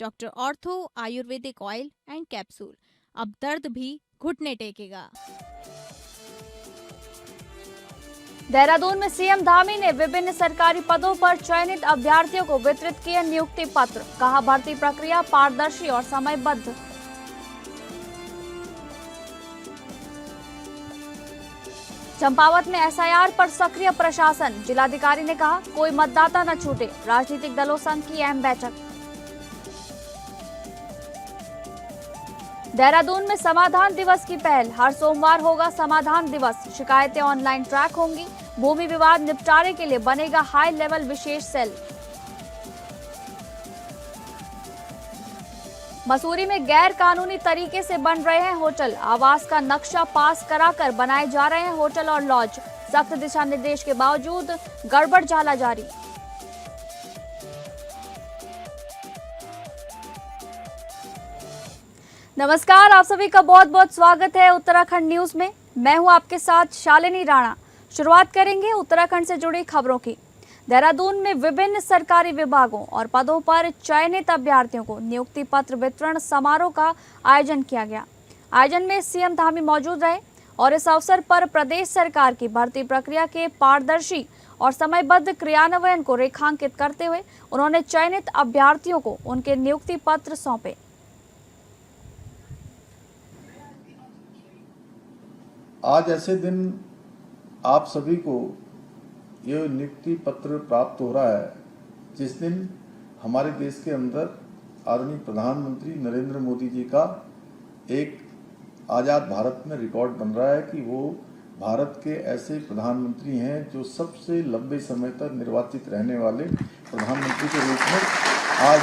Doctor ortho Ayurvedic oil and capsule. अब दर्द भी घुटने टेकेगा। देहरादून में सीएम धामी ने विभिन्न सरकारी पदों पर चयनित अभ्यर्थियों को वितरित किए नियुक्ति पत्र। कहा, भर्ती प्रक्रिया पारदर्शी और समयबद्ध। चंपावत में एसआईआर पर सक्रिय प्रशासन। जिलाधिकारी ने कहा, कोई मतदाता न छूटे। राजनीतिक दलों संघ की अहम बैठक। देहरादून में समाधान दिवस की पहल। हर सोमवार होगा समाधान दिवस। शिकायतें ऑनलाइन ट्रैक होंगी। भूमि विवाद निपटारे के लिए बनेगा हाई लेवल विशेष सेल। मसूरी में गैर कानूनी तरीके से बन रहे हैं होटल। आवास का नक्शा पास कराकर बनाए जा रहे हैं होटल और लॉज। सख्त दिशा निर्देश के बावजूद गड़बड़ झाला जारी। नमस्कार, आप सभी का बहुत बहुत स्वागत है उत्तराखंड न्यूज में। मैं हूं आपके साथ शालिनी राणा। शुरुआत करेंगे उत्तराखंड से जुड़ी खबरों की। देहरादून में विभिन्न सरकारी विभागों और पदों पर चयनित अभ्यर्थियों को नियुक्ति पत्र वितरण समारोह का आयोजन किया गया। आयोजन में सीएम धामी मौजूद रहे और इस अवसर पर प्रदेश सरकार की भर्ती प्रक्रिया के पारदर्शी और समयबद्ध क्रियान्वयन को रेखांकित करते हुए उन्होंने चयनित अभ्यर्थियों को उनके नियुक्ति पत्र सौंपे। आज ऐसे दिन आप सभी को ये नियुक्ति पत्र प्राप्त हो रहा है जिस दिन हमारे देश के अंदर आदरणीय प्रधानमंत्री नरेंद्र मोदी जी का एक आज़ाद भारत में रिकॉर्ड बन रहा है कि वो भारत के ऐसे प्रधानमंत्री हैं जो सबसे लंबे समय तक निर्वाचित रहने वाले प्रधानमंत्री के रूप में आज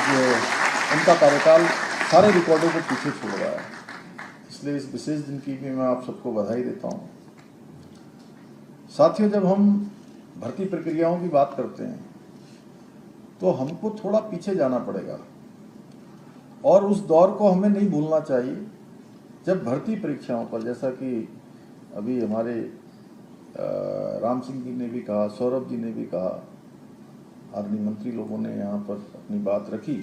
उनका कार्यकाल सारे रिकॉर्डों को पीछे छोड़ रहा है। इसलिए इस विशेष दिन की भी मैं आप सबको बधाई देता हूँ। साथियों, जब हम भर्ती प्रक्रियाओं की बात करते हैं तो हमको थोड़ा पीछे जाना पड़ेगा और उस दौर को हमें नहीं भूलना चाहिए जब भर्ती परीक्षाओं पर, जैसा कि अभी हमारे राम सिंह जी ने भी कहा, सौरभ जी ने भी कहा, आदरणीय मंत्री लोगों ने यहाँ पर अपनी बात रखी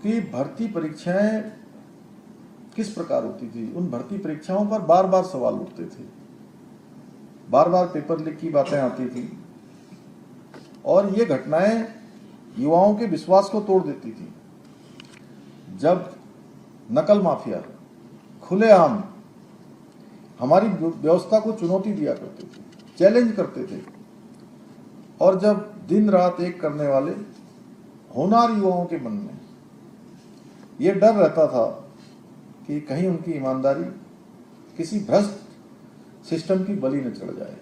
कि भर्ती परीक्षाएं किस प्रकार होती थी। उन भर्ती परीक्षाओं पर बार बार सवाल उठते थे, बार बार पेपर लीक की बातें आती थी और ये घटनाएं युवाओं के विश्वास को तोड़ देती थी। जब नकल माफिया खुलेआम हमारी व्यवस्था को चुनौती दिया करते थे, चैलेंज करते थे और जब दिन रात एक करने वाले होनहार युवाओं के मन में ये डर रहता था कि कहीं उनकी ईमानदारी किसी भ्रष्ट सिस्टम की बलि न चढ़ जाए।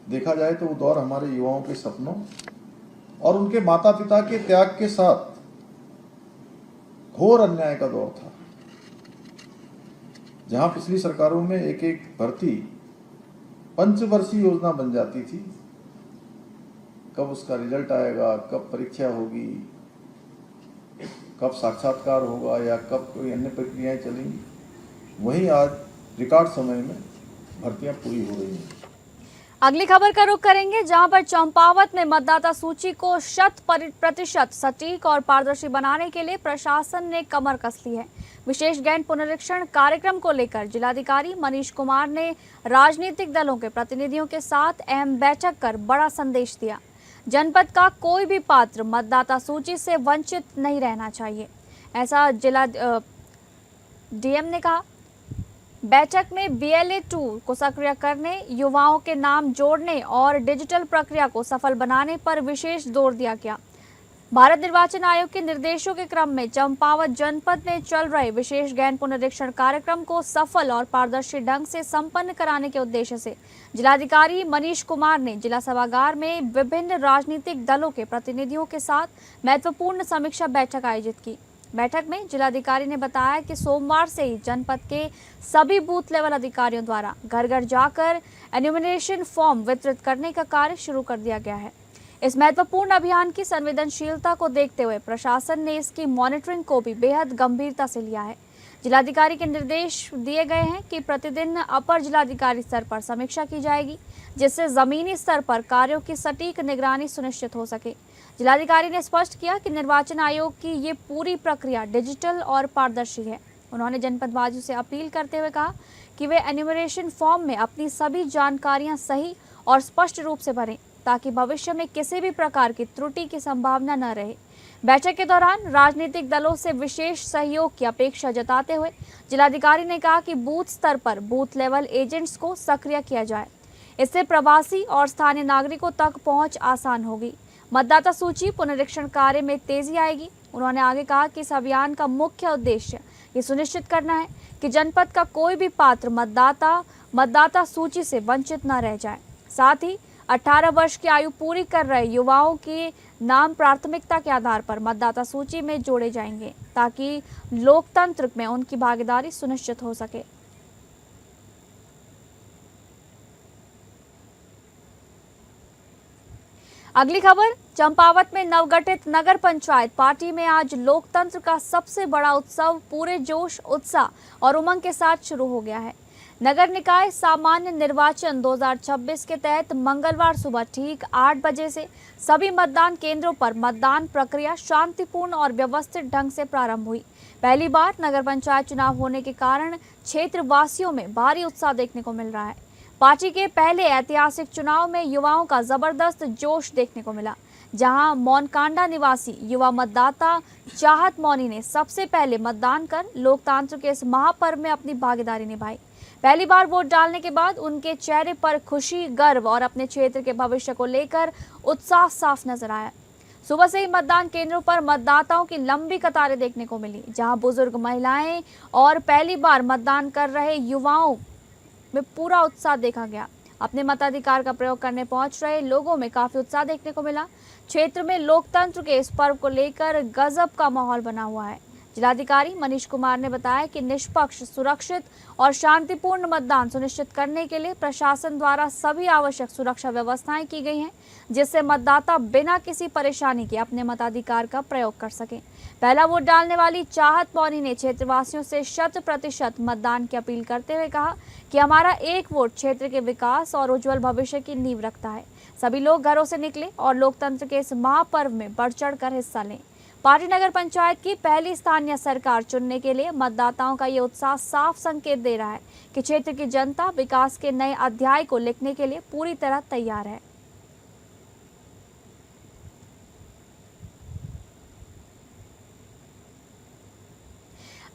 देखा जाए तो वो दौर हमारे युवाओं के सपनों और उनके माता पिता के त्याग के साथ घोर अन्याय का दौर था, जहां पिछली सरकारों में एक एक भर्ती पंचवर्षीय योजना बन जाती थी। कब उसका रिजल्ट आएगा, कब परीक्षा होगी, कब साक्षात्कार होगा या कब कोई अन्य प्रक्रियाएं चलेंगी, वहीं आज रिकॉर्ड समय में भर्तियां पूरी हो रही हैं। अगली खबर का रुख करेंगे, जहां पर चंपावत में मतदाता सूची को 100% सटीक और पारदर्शी बनाने के लिए प्रशासन ने कमर कस ली है। विशेष गहन पुनरीक्षण कार्यक्रम को लेकर जिलाधिकारी मनीष कुमार ने राजनीतिक दलों के प्रतिनिधियों के साथ अहम बैठक कर बड़ा संदेश दिया। जनपद का कोई भी पात्र मतदाता सूची से वंचित नहीं रहना चाहिए, ऐसा जिला डीएम ने कहा। बैठक में BLA 2 को सक्रिय करने, युवाओं के नाम जोड़ने और डिजिटल प्रक्रिया को सफल बनाने पर विशेष जोर दिया गया। भारत निर्वाचन आयोग के निर्देशों के क्रम में चंपावत जनपद में चल रहे विशेष गहन पुनरीक्षण कार्यक्रम को सफल और पारदर्शी ढंग से संपन्न कराने के उद्देश्य से जिलाधिकारी मनीष कुमार ने जिला सभागार में विभिन्न राजनीतिक दलों के प्रतिनिधियों के साथ महत्वपूर्ण समीक्षा बैठक आयोजित की। बैठक में जिलाधिकारी ने बताया कि सोमवार से ही जनपद के सभी बूथ लेवल अधिकारियों द्वारा घर घर जाकर एन्यूमरेशन फॉर्म वितरित करने का कार्य शुरू कर दिया गया है। इस महत्वपूर्ण अभियान की संवेदनशीलता को देखते हुए प्रशासन ने इसकी मॉनिटरिंग को भी बेहद गंभीरता से लिया है। जिलाधिकारी के निर्देश दिए गए हैं कि प्रतिदिन अपर जिलाधिकारी स्तर पर समीक्षा की जाएगी, जिससे जमीनी स्तर पर कार्यों की सटीक निगरानी सुनिश्चित हो सके। जिलाधिकारी ने स्पष्ट किया कि निर्वाचन आयोग की ये पूरी प्रक्रिया डिजिटल और पारदर्शी है। उन्होंने जनपदवासियों से अपील करते हुए कहा कि वे एन्यूमरेशन फॉर्म में अपनी सभी जानकारियां सही और स्पष्ट रूप से भरें ताकि भविष्य में किसी भी प्रकार की त्रुटि की संभावना न रहे। बैठक के दौरान राजनीतिक दलों से विशेष सहयोग की अपेक्षा जताते हुए जिलाधिकारी ने कहा कि बूथ स्तर पर बूथ लेवल एजेंट्स को सक्रिय किया जाए। इससे प्रवासी और स्थानीय नागरिकों तक पहुंच आसान होगी। मतदाता सूची पुनरीक्षण कार्य में तेजी आएगी। उन्होंने आगे कहा कि इस अभियान का मुख्य उद्देश्य ये सुनिश्चित करना है कि जनपद का कोई भी पात्र मतदाता सूची से वंचित न रह जाए। साथ ही 18 वर्ष की आयु पूरी कर रहे युवाओं के नाम प्राथमिकता के आधार पर मतदाता सूची में जोड़े जाएंगे ताकि लोकतंत्र में उनकी भागीदारी सुनिश्चित हो सके। अगली खबर, चंपावत में नवगठित नगर पंचायत पार्टी में आज लोकतंत्र का सबसे बड़ा उत्सव पूरे जोश, उत्साह और उमंग के साथ शुरू हो गया है। नगर निकाय सामान्य निर्वाचन 2026 के तहत मंगलवार सुबह ठीक 8 बजे से सभी मतदान केंद्रों पर मतदान प्रक्रिया शांतिपूर्ण और व्यवस्थित ढंग से प्रारंभ हुई। पहली बार नगर पंचायत चुनाव होने के कारण क्षेत्र वासियों में भारी उत्साह देखने को मिल रहा है। पार्टी के पहले ऐतिहासिक चुनाव में युवाओं का जबरदस्त जोश देखने को मिला, जहां मोनकांडा निवासी युवा मतदाता चाहत मौनी ने सबसे पहले मतदान कर लोकतंत्र के इस महापर्व में अपनी भागीदारी निभाई। पहली बार वोट डालने के बाद उनके चेहरे पर खुशी, गर्व और अपने क्षेत्र के भविष्य को लेकर उत्साह साफ नजर आया। सुबह से ही मतदान केंद्रों पर मतदाताओं की लंबी कतारें देखने को मिली, जहां बुजुर्ग, महिलाएं और पहली बार मतदान कर रहे युवाओं में पूरा उत्साह देखा गया। अपने मताधिकार का प्रयोग करने पहुंच रहे लोगों में काफी उत्साह देखने को मिला। क्षेत्र में लोकतंत्र के इस पर्व को लेकर गजब का माहौल बना हुआ है। जिलाधिकारी मनीष कुमार ने बताया कि निष्पक्ष, सुरक्षित और शांतिपूर्ण मतदान सुनिश्चित करने के लिए प्रशासन द्वारा सभी आवश्यक सुरक्षा व्यवस्थाएं की गई हैं, जिससे मतदाता बिना किसी परेशानी के अपने मताधिकार का प्रयोग कर सकें। पहला वोट डालने वाली चाहत मौनी ने क्षेत्रवासियों से 100% मतदान की अपील करते हुए कहा कि हमारा एक वोट क्षेत्र के विकास और उज्जवल भविष्य की नींव रखता है। सभी लोग घरों से निकले और लोकतंत्र के इस महापर्व में बढ़ चढ़ कर हिस्सा लें। पार्टी नगर पंचायत की पहली स्थानीय सरकार चुनने के लिए मतदाताओं का ये उत्साह साफ संकेत दे रहा है कि क्षेत्र की जनता विकास के नए अध्याय को लिखने के लिए पूरी तरह तैयार है।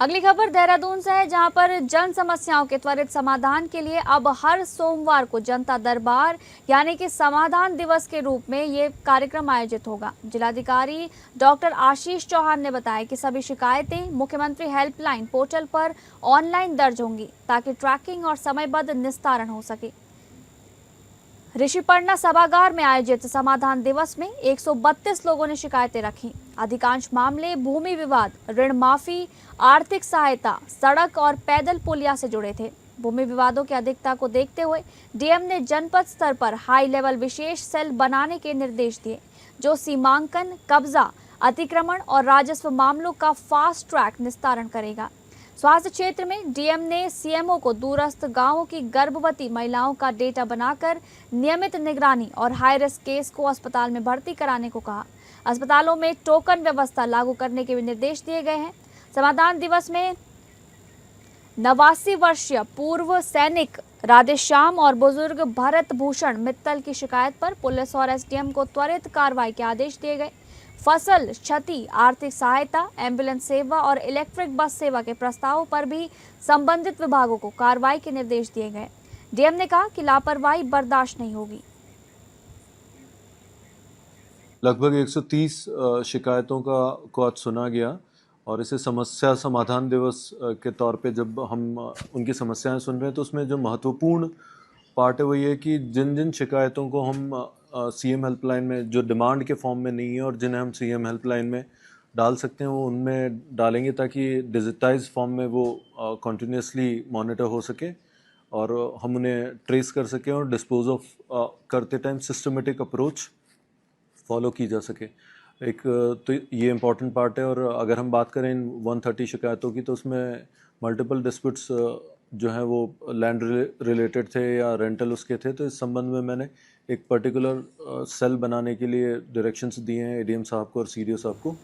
अगली खबर देहरादून से है, जहां पर जन समस्याओं के त्वरित समाधान के लिए अब हर सोमवार को जनता दरबार यानी कि समाधान दिवस के रूप में ये कार्यक्रम आयोजित होगा। जिलाधिकारी डॉक्टर आशीष चौहान ने बताया कि सभी शिकायतें मुख्यमंत्री हेल्पलाइन पोर्टल पर ऑनलाइन दर्ज होंगी ताकि ट्रैकिंग और समयबद्ध निस्तारण हो सके। ऋषिपर्णा सभागार में आयोजित समाधान दिवस में 132 लोगों ने शिकायतें रखी। अधिकांश मामले भूमि विवाद, ऋण माफी, आर्थिक सहायता, सड़क और पैदल पुलिया से जुड़े थे। भूमि विवादों की अधिकता को देखते हुए डीएम ने जनपद स्तर पर हाई लेवल विशेष सेल बनाने के निर्देश दिए, जो सीमांकन, कब्जा, अतिक्रमण और राजस्व मामलों का फास्ट ट्रैक निस्तारण करेगा। स्वास्थ्य क्षेत्र में डीएम ने सीएमओ को दूरस्थ गांवों की गर्भवती महिलाओं का डेटा बनाकर नियमित निगरानी और हाई रिस्क केस को अस्पताल में भर्ती कराने को कहा। अस्पतालों में टोकन व्यवस्था लागू करने के भी निर्देश दिए गए हैं। समाधान दिवस में 89 वर्षीय पूर्व सैनिक राधेश्याम और बुजुर्ग भरत भूषण मित्तल की शिकायत पर पुलिस और एसडीएम को त्वरित कार्रवाई के आदेश दिए गए। फसल क्षति, आर्थिक सहायता, एम्बुलेंस सेवा और इलेक्ट्रिक बस सेवा के प्रस्तावों पर भी संबंधित विभागों को कार्रवाई के निर्देश दिए गए। डीएम ने कहा कि लापरवाही बर्दाश्त नहीं होगी। लगभग 130 शिकायतों को आज सुना गया और इसे समस्या समाधान दिवस के तौर पे जब हम उनकी समस्याएं सुन रहे हैं तो उसमें जो महत्वपूर्ण पार्ट है वो ये कि जिन जिन शिकायतों को हम सीएम हेल्पलाइन में जो डिमांड के फॉर्म में नहीं है और जिन्हें हम सीएम हेल्पलाइन में डाल सकते हैं वो उनमें डालेंगे ताकि डिजिटाइज फॉर्म में वो कंटिन्यूसली मॉनिटर हो सके और हम उन्हें ट्रेस कर सकें और डिस्पोज ऑफ करते टाइम सिस्टमेटिक अप्रोच फॉलो की जा सके। एक तो ये इम्पॉर्टेंट पार्ट है। और अगर हम बात करें इन 130 शिकायतों की तो उसमें मल्टीपल डिस्प्यूट्स जो हैं वो लैंड रिलेटेड थे या रेंटल उसके थे। तो इस संबंध में मैंने एक पर्टिकुलर सेल बनाने के लिए डायरेक्शंस दिए हैं एडीएम साहब को और सीडीओ साहब को।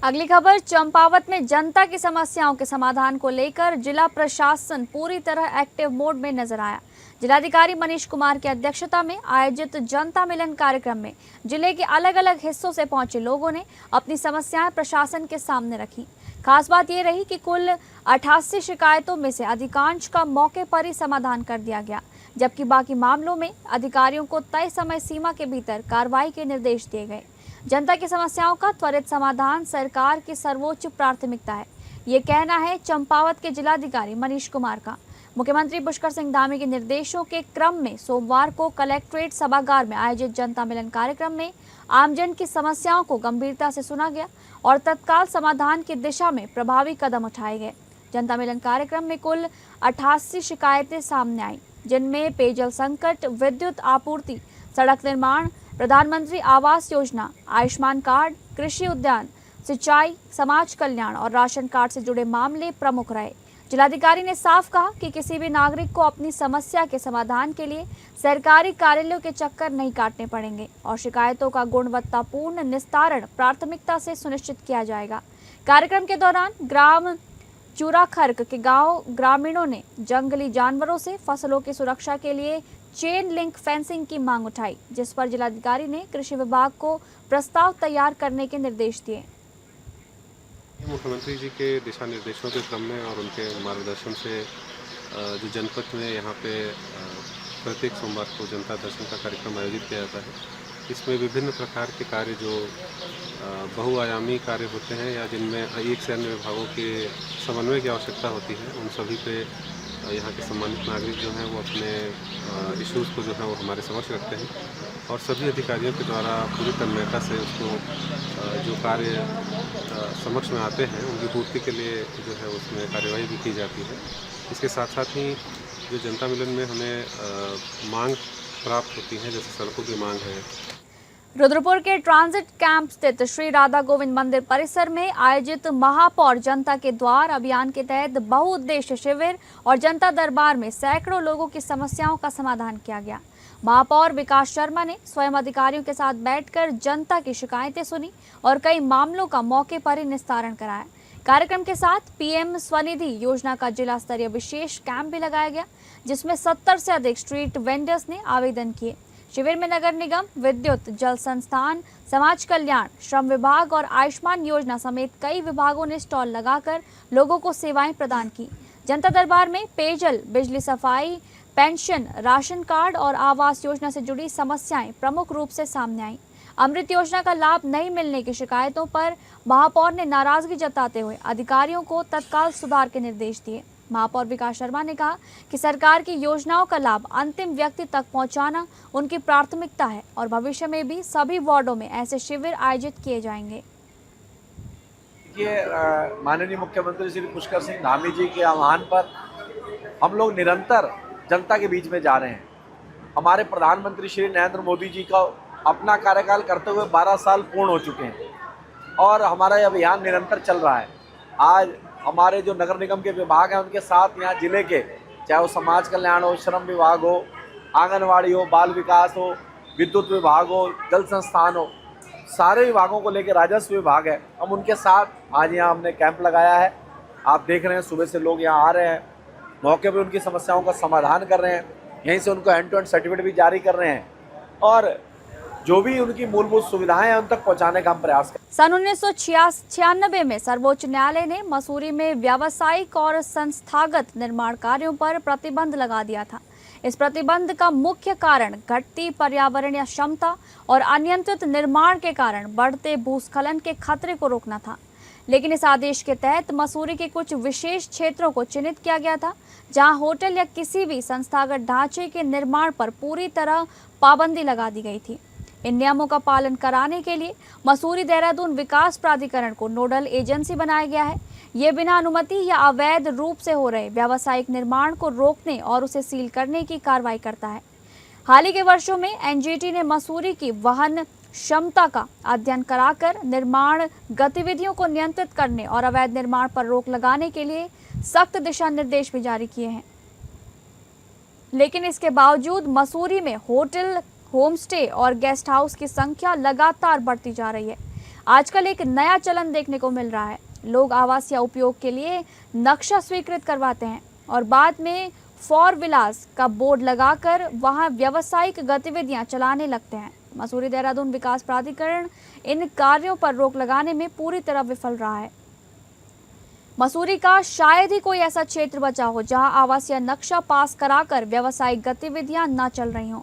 अगली खबर, चंपावत में जनता की समस्याओं के समाधान को लेकर जिला प्रशासन पूरी तरह एक्टिव मोड में नजर आया। जिलाधिकारी मनीष कुमार की अध्यक्षता में आयोजित जनता मिलन कार्यक्रम में जिले के अलग अलग हिस्सों से पहुंचे लोगों ने अपनी समस्याएं प्रशासन के सामने रखी। खास बात ये रही कि कुल 88 शिकायतों में से अधिकांश का मौके पर ही समाधान कर दिया गया, जबकि बाकी मामलों में अधिकारियों को तय समय सीमा के भीतर कार्रवाई के निर्देश दिए गए। जनता की समस्याओं का त्वरित समाधान सरकार की सर्वोच्च प्राथमिकता है, ये कहना है चंपावत के जिलाधिकारी मनीष कुमार का। मुख्यमंत्री पुष्कर सिंह धामी के निर्देशों के क्रम में सोमवार को कलेक्ट्रेट सभागार में आयोजित जनता मिलन कार्यक्रम में आमजन की समस्याओं को गंभीरता से सुना गया और तत्काल समाधान की दिशा में प्रभावी कदम उठाए गए। जनता मिलन कार्यक्रम में कुल 88 शिकायतें सामने आई, जिनमें पेयजल संकट, विद्युत आपूर्ति, सड़क निर्माण, प्रधानमंत्री आवास योजना, आयुष्मान कार्ड, कृषि उद्यान, सिंचाई, समाज कल्याण और राशन कार्ड से जुड़े मामले प्रमुख रहे। जिलाधिकारी ने साफ कहा कि किसी भी नागरिक को अपनी समस्या के समाधान के लिए सरकारी कार्यालयों के चक्कर नहीं काटने पड़ेंगे और शिकायतों का गुणवत्तापूर्ण निस्तारण प्राथमिकता से सुनिश्चित किया जाएगा। कार्यक्रम के दौरान ग्राम चूराखर्क के गांव ग्रामीणों ने जंगली जानवरों से फसलों की सुरक्षा के लिए चेन लिंक फेंसिंग की मांग उठाई, जिस पर जिलाधिकारी ने कृषि विभाग को प्रस्ताव तैयार करने के निर्देश दिए। मुख्यमंत्री जी के दिशा निर्देशों के क्रम में और उनके मार्गदर्शन से जो जनपद में यहाँ पे प्रत्येक सोमवार को जनता दर्शन का कार्यक्रम आयोजित किया जाता है, इसमें विभिन्न प्रकार के कार्य जो बहुआयामी कार्य होते हैं या जिनमें एक से अन्य विभागों के समन्वय की आवश्यकता होती है, उन सभी पे यहाँ के सम्मानित नागरिक जो हैं वो अपने इश्यूज़ को जो है वो हमारे समक्ष रखते हैं और सभी अधिकारियों के द्वारा पूरी तन्मयता से उसको जो कार्य समक्ष में आते हैं उनकी पूर्ति के लिए जो है उसमें कार्यवाही भी की जाती है। इसके साथ साथ ही जो जनता मिलन में हमें मांग प्राप्त होती है, जैसे सड़कों की मांग है। रुद्रपुर के ट्रांजिट कैंप स्थित श्री राधा गोविंद मंदिर परिसर में आयोजित महापौर जनता के द्वार अभियान के तहत बहुउद्देश्य शिविर और जनता दरबार में सैकड़ों लोगों की समस्याओं का समाधान किया गया। महापौर विकास शर्मा ने स्वयं अधिकारियों के साथ बैठकर जनता की शिकायतें सुनी और कई मामलों का मौके पर ही निस्तारण कराया। कार्यक्रम के साथ पीएम स्वनिधि योजना का जिला स्तरीय विशेष कैंप भी लगाया गया, जिसमें 70 से अधिक स्ट्रीट वेंडर्स ने आवेदन किए। शिविर में नगर निगम, विद्युत, जल संस्थान, समाज कल्याण, श्रम विभाग और आयुष्मान योजना समेत कई विभागों ने स्टॉल लगाकर लोगों को सेवाएं प्रदान की। जनता दरबार में पेयजल, बिजली, सफाई, पेंशन, राशन कार्ड और आवास योजना से जुड़ी समस्याएं प्रमुख रूप से सामने आई। अमृत योजना का लाभ नहीं मिलने की शिकायतों पर महापौर ने नाराजगी जताते हुए अधिकारियों को तत्काल सुधार के निर्देश दिए। महापौर विकास शर्मा ने कहा कि सरकार की योजनाओं का लाभ अंतिम व्यक्ति तक पहुंचाना उनकी प्राथमिकता है और भविष्य में भी सभी वार्डों में ऐसे शिविर आयोजित किए जाएंगे। माननीय मुख्यमंत्री श्री पुष्कर सिंह धामी जी के आह्वान पर हम लोग निरंतर जनता के बीच में जा रहे हैं। हमारे प्रधानमंत्री श्री नरेंद्र मोदी जी का अपना कार्यकाल करते हुए 12 साल पूर्ण हो चुके हैं और हमारा ये अभियान निरंतर चल रहा है। आज हमारे जो नगर निगम के विभाग हैं उनके साथ यहाँ जिले के, चाहे वो समाज कल्याण हो, श्रम विभाग हो, आंगनवाड़ी हो, बाल विकास हो, विद्युत विभाग हो, जल संस्थान हो, सारे विभागों को लेकर राजस्व विभाग है, हम उनके साथ आज यहाँ हमने कैंप लगाया है। आप देख रहे हैं सुबह से लोग यहाँ आ रहे हैं, मौके पर उनकी समस्याओं का समाधान कर रहे हैं, यहीं से उनको एंड टू एंड सर्टिफिकेट भी जारी कर रहे हैं और जो भी उनकी मूलभूत सुविधाएं हैं उन तक पहुंचाने का हम प्रयास करें। सन 1996 में सर्वोच्च न्यायालय ने मसूरी में व्यावसायिक और संस्थागत निर्माण कार्यों पर प्रतिबंध लगा दिया था। इस प्रतिबंध का मुख्य कारण घटती पर्यावरणीय क्षमता और अनियंत्रित निर्माण के कारण बढ़ते भूस्खलन के खतरे को रोकना था। लेकिन इस आदेश के तहत मसूरी के कुछ विशेष क्षेत्रों को चिन्हित किया गया था, जहां होटल या किसी भी संस्थागत ढांचे के निर्माण पर पूरी तरह पाबंदी लगा दी गई थी। इन नियमों का पालन कराने के लिए मसूरी देहरादून विकास प्राधिकरण को नोडल एजेंसी बनाया गया है। ये बिना अनुमति या अवैध रूप से हो रहे व्यावसायिक निर्माण को रोकने और उसे सील करने की कार्रवाई करता है। हाल ही के वर्षों में एनजीटी ने मसूरी की वहन क्षमता का अध्ययन कराकर निर्माण गतिविधियों को नियंत्रित करने और अवैध निर्माण पर रोक लगाने के लिए सख्त दिशा निर्देश भी जारी किए हैं। लेकिन इसके बावजूद मसूरी में होटल होम स्टे और गेस्ट हाउस की संख्या लगातार बढ़ती जा रही है। आजकल एक नया चलन देखने को मिल रहा है। लोग आवास या उपयोग के लिए नक्शा स्वीकृत करवाते हैं और बाद में फॉर विलास का बोर्ड लगाकर वहां व्यावसायिक गतिविधियां चलाने लगते हैं। मसूरी देहरादून विकास प्राधिकरण इन कार्यों पर रोक लगाने में पूरी तरह विफल रहा है। मसूरी का शायद ही कोई ऐसा क्षेत्र बचा हो जहां आवासीय नक्शा पास कराकर व्यावसायिक गतिविधियां न चल रही हों।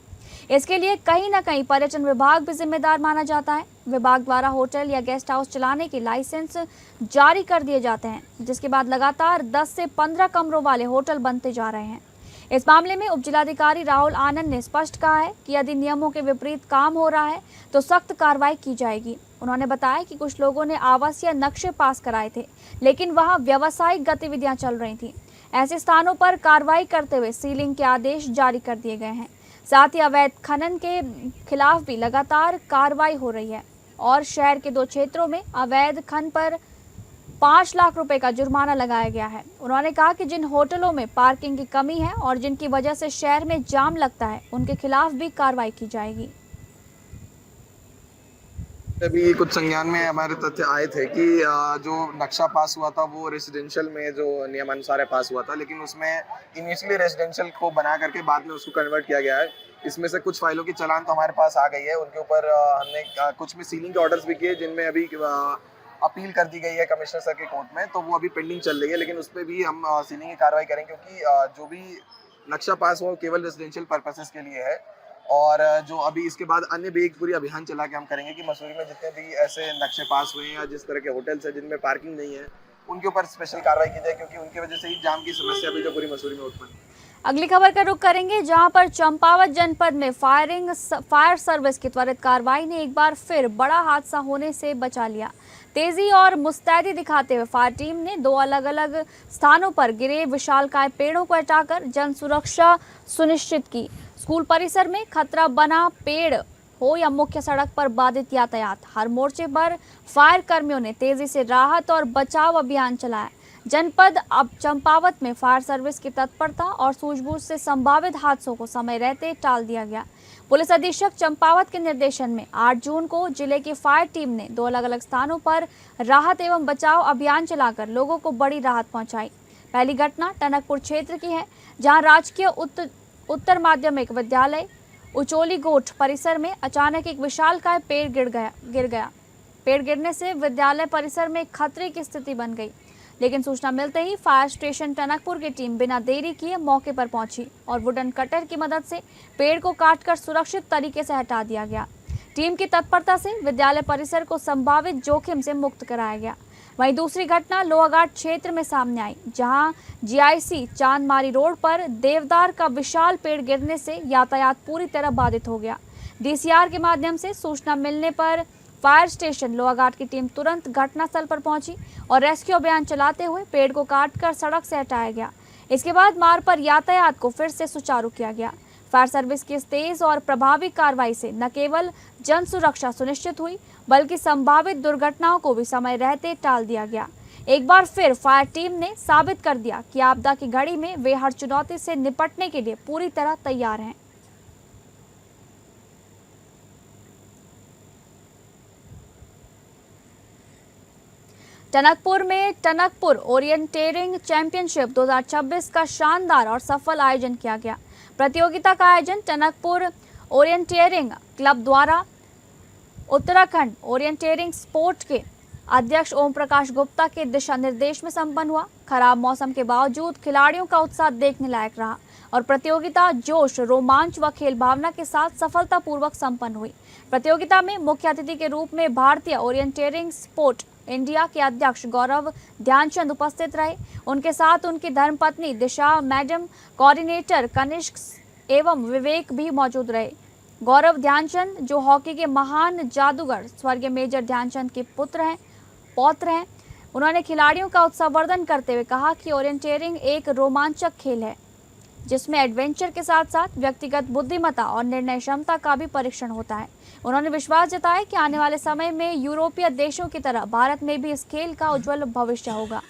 इसके लिए कहीं न कहीं पर्यटन विभाग भी जिम्मेदार माना जाता है। विभाग द्वारा होटल या गेस्ट हाउस चलाने के लाइसेंस जारी कर दिए जाते हैं, जिसके बाद लगातार 10 से 15 कमरों वाले होटल बनते जा रहे हैं। इस मामले में उप जिलाधिकारी राहुल आनंद ने स्पष्ट कहा है कि यदि नियमों के विपरीत काम हो रहा है तो सख्त कार्रवाई की जाएगी। उन्होंने बताया कि कुछ लोगों ने आवासीय नक्शे पास कराए थे, लेकिन वहां व्यावसायिक गतिविधियां चल रही थी। ऐसे स्थानों पर कार्रवाई करते हुए सीलिंग के आदेश जारी कर दिए गए हैं। साथ ही अवैध खनन के खिलाफ भी लगातार कार्रवाई हो रही है और शहर के 2 क्षेत्रों में अवैध खनन पर 5 लाख रुपए का जुर्माना लगाया गया है। उन्होंने कहा कि जिन होटलों में पार्किंग की कमी है और जिनकी वजह से शहर में जाम लगता है, उनके खिलाफ भी कार्रवाई की जाएगी। अभी कुछ संज्ञान में हमारे तथ्य आए थे कि जो नक्शा पास हुआ था वो रेजिडेंशियल में जो नियमानुसार पास हुआ था, लेकिन उसमें इनिशियली रेजिडेंशियल को बना करके बाद में उसको कन्वर्ट किया गया है। इसमें से कुछ फाइलों की चालान तो हमारे पास आ गई है। उनके ऊपर हमने कुछ में सीलिंग के ऑर्डर्स भी किए, जिनमें अभी अपील कर दी गई है कमिश्नर सर के कोर्ट में, तो वो अभी पेंडिंग चल रही है। लेकिन उस पर भी हम सीलिंग की कार्रवाई करेंगे, क्योंकि जो भी नक्शा पास हुआ केवल रेजिडेंशियल पर्पसेस के लिए है। और जो अभी इसके बाद अन्य भी एक पूरी अभियान चला के हम करेंगे कि मसूरी में जितने भी ऐसे नक्शे पास हुए हैं या जिस तरह के होटल्स हैं जिनमें पार्किंग नहीं है, उनके ऊपर स्पेशल कार्रवाई की जाए, क्योंकि उनकी वजह से ही जाम की समस्या भी जो पूरी मसूरी में उत्पन्न है। अगली खबर का रुख करेंगे, जहां पर चंपावत जनपद में फायर सर्विस की त्वरित कार्रवाई ने एक बार फिर बड़ा हादसा होने से बचा लिया। तेजी और मुस्तैदी दिखाते हुए फायर टीम ने 2 अलग-अलग स्थानों पर गिरे विशालकाय पेड़ों को हटाकर जन सुरक्षा सुनिश्चित की। स्कूल परिसर में खतरा बना पेड़ हो या मुख्य सड़क पर बाधित यातायात, हर मोर्चे पर फायर कर्मियों ने तेजी से राहत और बचाव अभियान चलाया। जनपद अब चंपावत में फायर सर्विस की तत्परता और सूझबूझ से संभावित हादसों को समय रहते टाल दिया गया। पुलिस अधीक्षक चंपावत के निर्देशन में 8 जून को जिले की फायर टीम ने 2 अलग-अलग स्थानों पर राहत एवं बचाव अभियान चलाकर लोगों को बड़ी राहत पहुंचाई। पहली घटना टनकपुर क्षेत्र की है, जहां राजकीय उत्तर माध्यमिक विद्यालय उचोली गोठ परिसर में अचानक एक विशालकाय पेड़ गिर गया। पेड़ गिरने से विद्यालय परिसर में खतरे की स्थिति बन गई, लेकिन सूचना मिलते ही फायर स्टेशन टनकपुर की टीम बिना देरी किए मौके पर पहुंची और वुडन कटर की मदद से पेड़ को काटकर सुरक्षित तरीके से हटा दिया गया। टीम की तत्परता से विद्यालय परिसर को संभावित जोखिम से मुक्त कराया गया। वहीं दूसरी घटना लोहाघाट क्षेत्र में सामने आई, जहां जीआईसी चांदमारी रोड पर देवदार का विशाल पेड़ गिरने से यातायात पूरी तरह बाधित हो गया। डीसीआर के माध्यम से सूचना मिलने पर फायर स्टेशन लोहाघाट की टीम तुरंत घटनास्थल पर पहुंची और रेस्क्यू अभियान चलाते हुए पेड़ को काटकर सड़क से हटाया गया। इसके बाद मार्ग पर यातायात को फिर से सुचारू किया गया। फायर सर्विस की इस तेज और प्रभावी कार्रवाई से न केवल जन सुरक्षा सुनिश्चित हुई, बल्कि संभावित दुर्घटनाओं को भी समय रहते टाल दिया गया। एक बार फिर फायर टीम ने साबित कर दिया कि आपदा की घड़ी में वे हर चुनौती से निपटने के लिए पूरी तरह तैयार हैं। टनकपुर में टनकपुर ओरिएंटेरिंग चैंपियनशिप 2026 का शानदार और सफल आयोजन किया गया। प्रतियोगिता का आयोजन टनकपुर ओरिएंटेरिंग क्लब द्वारा उत्तराखंड ओरिएंटेरिंग स्पोर्ट के अध्यक्ष ओम प्रकाश गुप्ता के दिशा निर्देश में संपन्न हुआ। खराब मौसम के बावजूद खिलाड़ियों का उत्साह देखने लायक रहा और प्रतियोगिता जोश, रोमांच व खेल भावना के साथ सफलतापूर्वक संपन्न हुई। प्रतियोगिता में मुख्य अतिथि के रूप में भारतीय ओरिएंटेरिंग स्पोर्ट इंडिया के अध्यक्ष गौरव ध्यानचंद उपस्थित रहे। उनके साथ उनकी धर्मपत्नी दिशा मैडम, कोऑर्डिनेटर कनिष्क एवं विवेक भी मौजूद रहे। गौरव ध्यानचंद, जो हॉकी के महान जादूगर स्वर्गीय मेजर ध्यानचंद के पौत्र हैं, उन्होंने खिलाड़ियों का उत्साहवर्धन करते हुए कहा कि ओरिएंटेरिंग एक रोमांचक खेल है, जिसमें एडवेंचर के साथ साथ व्यक्तिगत बुद्धिमत्ता और निर्णय क्षमता का भी परीक्षण होता है। उन्होंने विश्वास जताया कि आने वाले समय में यूरोपीय देशों की तरह भारत में भी इस खेल का उज्जवल भविष्य होगा।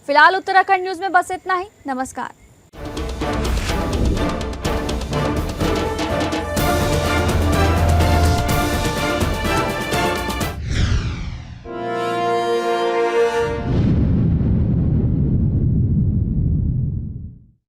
फिलहाल उत्तराखंड न्यूज में बस इतना ही। नमस्कार।